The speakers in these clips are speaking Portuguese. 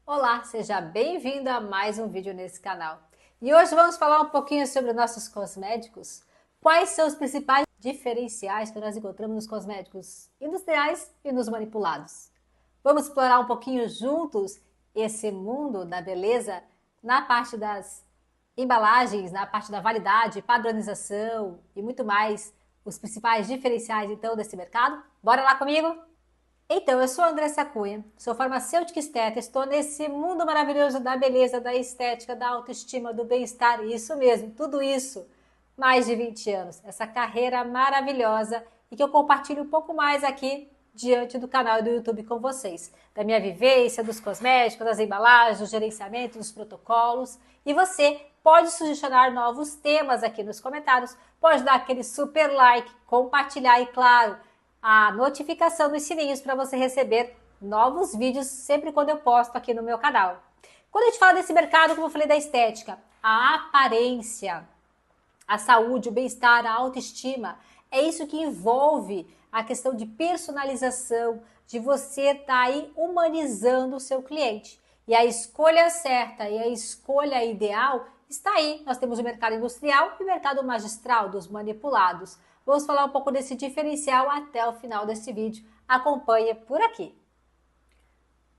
Olá, seja bem-vindo a mais um vídeo nesse canal. E hoje vamos falar um pouquinho sobre nossos cosméticos. Quais são os principais diferenciais que nós encontramos nos cosméticos industriais e nos manipulados? Vamos explorar um pouquinho juntos esse mundo da beleza na parte das embalagens, na parte da validade, padronização e muito mais, os principais diferenciais então desse mercado? Bora lá comigo? Então, eu sou a Andressa Cunha, sou farmacêutica esteta, estou nesse mundo maravilhoso da beleza, da estética, da autoestima, do bem-estar, isso mesmo, tudo isso, mais de 20 anos, essa carreira maravilhosa e que eu compartilho um pouco mais aqui diante do canal do YouTube com vocês, da minha vivência, dos cosméticos, das embalagens, do gerenciamento, dos protocolos, e você pode sugestionar novos temas aqui nos comentários, pode dar aquele super like, compartilhar e, claro, a notificação dos sininhos para você receber novos vídeos sempre quando eu posto aqui no meu canal. Quando a gente fala desse mercado, como eu falei da estética, a aparência, a saúde, o bem-estar, a autoestima, é isso que envolve a questão de personalização, de você estar aí humanizando o seu cliente. E a escolha certa e a escolha ideal está aí. Nós temos o mercado industrial e o mercado magistral dos manipulados. Vamos falar um pouco desse diferencial até o final desse vídeo. Acompanhe por aqui.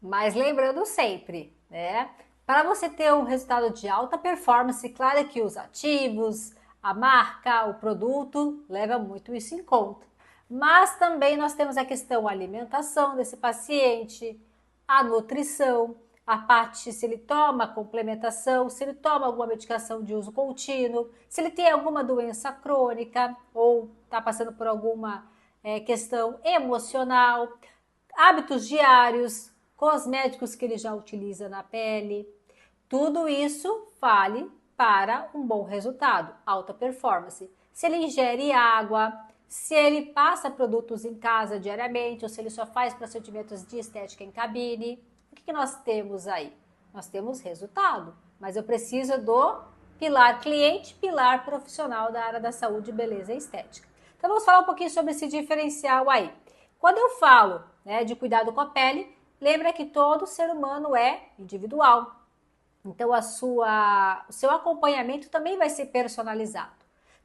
Mas lembrando sempre, né? Para você ter um resultado de alta performance, claro que os ativos, a marca, o produto, leva muito isso em conta. Mas também nós temos a questão alimentação desse paciente, a nutrição, a parte se ele toma complementação, se ele toma alguma medicação de uso contínuo, se ele tem alguma doença crônica ou está passando por alguma questão emocional, hábitos diários, cosméticos que ele já utiliza na pele. Tudo isso vale para um bom resultado, alta performance. Se ele ingere água, se ele passa produtos em casa diariamente ou se ele só faz procedimentos de estética em cabine, o que nós temos aí? Nós temos resultado, mas eu preciso do pilar cliente, pilar profissional da área da saúde, beleza e estética. Então vamos falar um pouquinho sobre esse diferencial aí. Quando eu falo de cuidado com a pele, lembra que todo ser humano é individual. Então o seu acompanhamento também vai ser personalizado.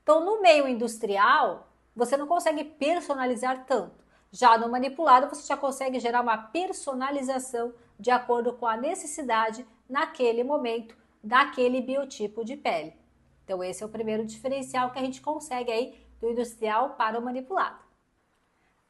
Então no meio industrial, você não consegue personalizar tanto. Já no manipulado, você já consegue gerar uma personalização de acordo com a necessidade naquele momento daquele biotipo de pele. Então esse é o primeiro diferencial que a gente consegue aí do industrial para o manipulado.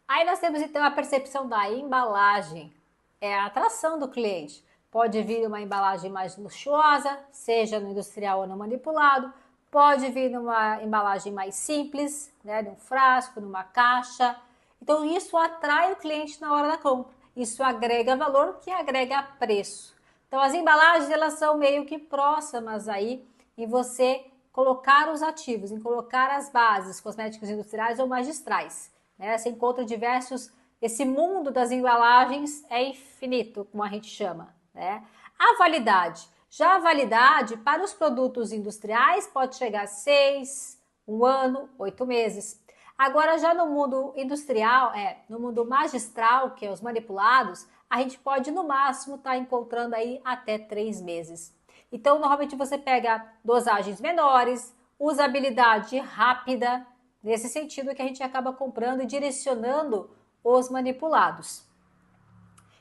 Aí nós temos então a percepção da embalagem, é a atração do cliente. Pode vir uma embalagem mais luxuosa, seja no industrial ou no manipulado, pode vir numa embalagem mais simples, num frasco, numa caixa. Então isso atrai o cliente na hora da compra. Isso agrega valor, que agrega preço. Então as embalagens elas são meio que próximas aí em você colocar os ativos, em colocar as bases, cosméticos industriais ou magistrais. Você encontra diversos. Esse mundo das embalagens é infinito, como a gente chama. A validade. Já a validade para os produtos industriais pode chegar a 6, 1 ano, 8 meses. Agora, já no mundo industrial, no mundo magistral, que é os manipulados, a gente pode no máximo estar encontrando aí até 3 meses. Então, normalmente você pega dosagens menores, usabilidade rápida, nesse sentido que a gente acaba comprando e direcionando os manipulados.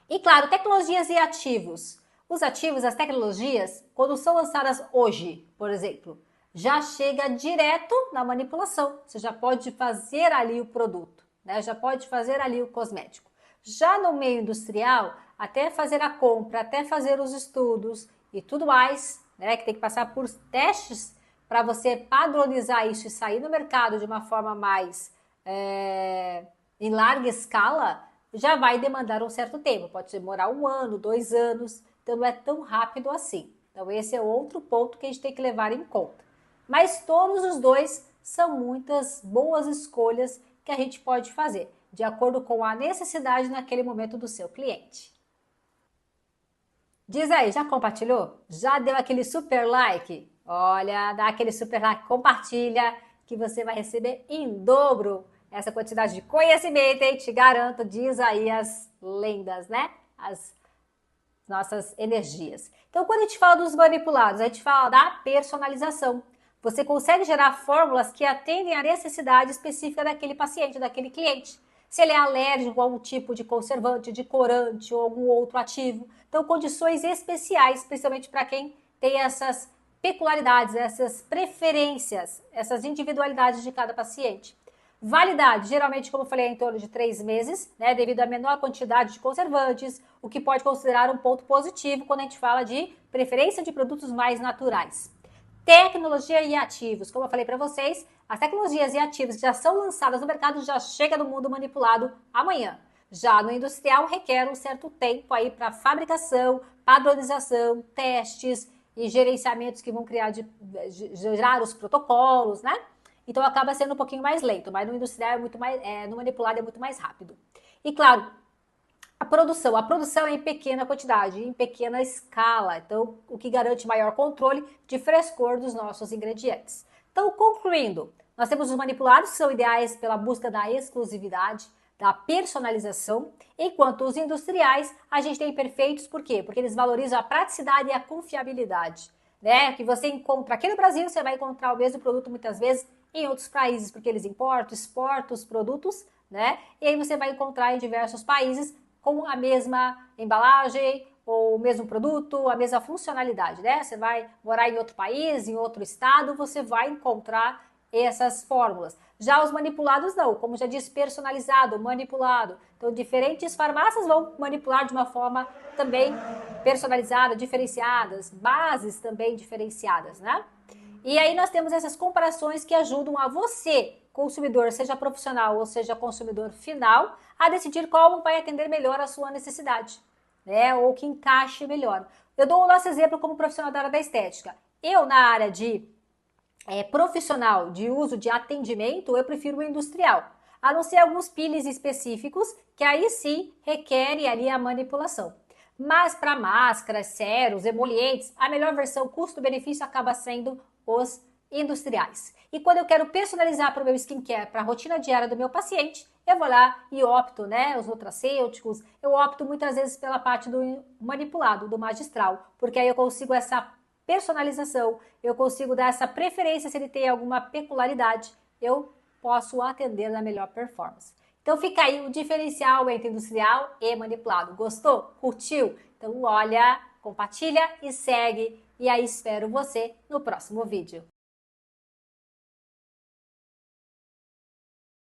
E claro, tecnologias e ativos. Os ativos, as tecnologias, quando são lançadas hoje, por exemplo, já chega direto na manipulação. Você já pode fazer ali o produto, já pode fazer ali o cosmético. Já no meio industrial, até fazer a compra, até fazer os estudos e tudo mais, que tem que passar por testes para você padronizar isso e sair no mercado de uma forma mais em larga escala, já vai demandar um certo tempo. Pode demorar 1 ano, 2 anos, então não é tão rápido assim. Então esse é outro ponto que a gente tem que levar em conta. Mas todos os dois são muitas boas escolhas que a gente pode fazer, de acordo com a necessidade naquele momento do seu cliente. Diz aí, já compartilhou? Já deu aquele super like? Olha, dá aquele super like, compartilha, que você vai receber em dobro essa quantidade de conhecimento, hein? Te garanto, diz aí as lendas, as nossas energias. Então, quando a gente fala dos manipulados, a gente fala da personalização. Você consegue gerar fórmulas que atendem à necessidade específica daquele paciente, daquele cliente. Se ele é alérgico a algum tipo de conservante, de corante ou algum outro ativo. Então, condições especiais, principalmente para quem tem essas peculiaridades, essas preferências, essas individualidades de cada paciente. Validade, geralmente, como eu falei, é em torno de 3 meses, né, devido à menor quantidade de conservantes, o que pode considerar um ponto positivo quando a gente fala de preferência de produtos mais naturais. Tecnologia e ativos, como eu falei para vocês, as tecnologias e ativos que já são lançadas no mercado já chega no mundo manipulado amanhã. Já no industrial requer um certo tempo aí para fabricação, padronização, testes e gerenciamentos que vão gerar os protocolos, né? Então acaba sendo um pouquinho mais lento, mas no industrial é muito mais, no manipulado é muito mais rápido. E claro, a produção é em pequena quantidade, em pequena escala, então o que garante maior controle de frescor dos nossos ingredientes. Então, concluindo, nós temos os manipulados que são ideais pela busca da exclusividade, da personalização, enquanto os industriais a gente tem perfeitos, por quê? Porque eles valorizam a praticidade e a confiabilidade, né? Que você encontra aqui no Brasil, você vai encontrar o mesmo produto muitas vezes em outros países, porque eles importam, exportam os produtos, né? E aí você vai encontrar em diversos países com a mesma embalagem, ou o mesmo produto, a mesma funcionalidade, né? Você vai morar em outro país, em outro estado, você vai encontrar essas fórmulas. Já os manipulados não, como já disse, personalizado, manipulado. Então, diferentes farmácias vão manipular de uma forma também personalizada, diferenciadas, bases também diferenciadas, né? E aí nós temos essas comparações que ajudam a você, consumidor, seja profissional ou seja consumidor final, a decidir qual vai atender melhor a sua necessidade, né? Ou que encaixe melhor. Eu dou o nosso exemplo como profissional da área da estética. Eu, na área de profissional de uso de atendimento, eu prefiro o industrial. A não ser alguns peelings específicos, que aí sim requerem ali a manipulação. Mas para máscaras, séros, emolientes, a melhor versão custo-benefício acaba sendo os industriais. E quando eu quero personalizar para o meu skincare, para a rotina diária do meu paciente, eu vou lá e opto, né, os nutracêuticos, eu opto muitas vezes pela parte do manipulado, do magistral, porque aí eu consigo essa personalização, eu consigo dar essa preferência se ele tem alguma peculiaridade, eu posso atender na melhor performance. Então fica aí o diferencial entre industrial e manipulado. Gostou? Curtiu? Então olha, compartilha e segue. E aí espero você no próximo vídeo.